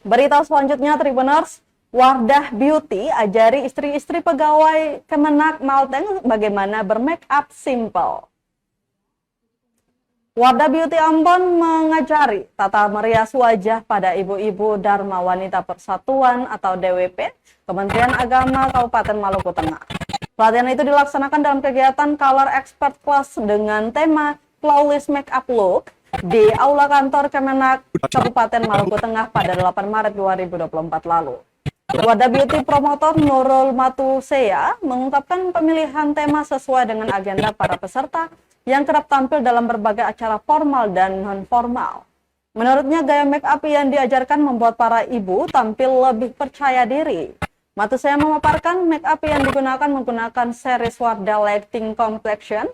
Berita selanjutnya, Tribuners, Wardah Beauty ajari istri-istri pegawai Kemenak Malteng bagaimana bermake up simple. Wardah Beauty Ambon mengajari tata merias wajah pada ibu-ibu Dharma Wanita Persatuan atau DWP Kementerian Agama Kabupaten Maluku Tengah. Pelatihan itu dilaksanakan dalam kegiatan Color Expert Class dengan tema Flawless Makeup Look di Aula Kantor Kemenak Kabupaten Maluku Tengah pada 8 Maret 2024 lalu. Wardah Beauty Promotor Nurul Matusea mengungkapkan pemilihan tema sesuai dengan agenda para peserta yang kerap tampil dalam berbagai acara formal dan non-formal. Menurutnya, gaya make up yang diajarkan membuat para ibu tampil lebih percaya diri. Matusea memaparkan make up yang digunakan menggunakan series Wardah Lighting Complexion,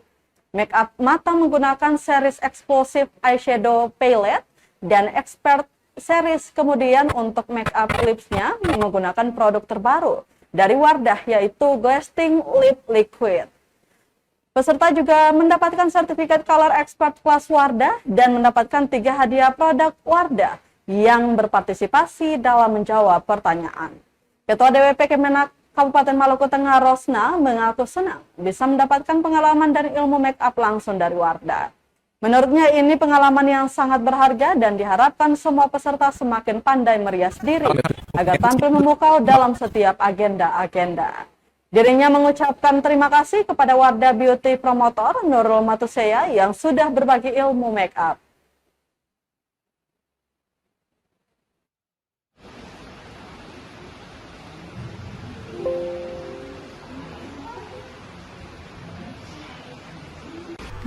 make up mata menggunakan series Explosive Eyeshadow Palette, dan Expert series. Kemudian untuk make up lipsnya menggunakan produk terbaru dari Wardah, yaitu Glasting Lip Liquid. Peserta juga mendapatkan sertifikat Color Expert Class Wardah dan mendapatkan 3 hadiah produk Wardah yang berpartisipasi dalam menjawab pertanyaan. Ketua DWP Kemenak Kabupaten Maluku Tengah Rosna mengaku senang bisa mendapatkan pengalaman dan ilmu make up langsung dari Wardah. Menurutnya ini pengalaman yang sangat berharga dan diharapkan semua peserta semakin pandai merias diri agar tampil memukau dalam setiap agenda-agenda. Dirinya mengucapkan terima kasih kepada Wardah Beauty Promotor Nurul Matusea yang sudah berbagi ilmu make up.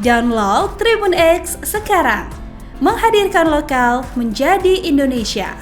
Download Tribun X sekarang, menghadirkan lokal menjadi Indonesia.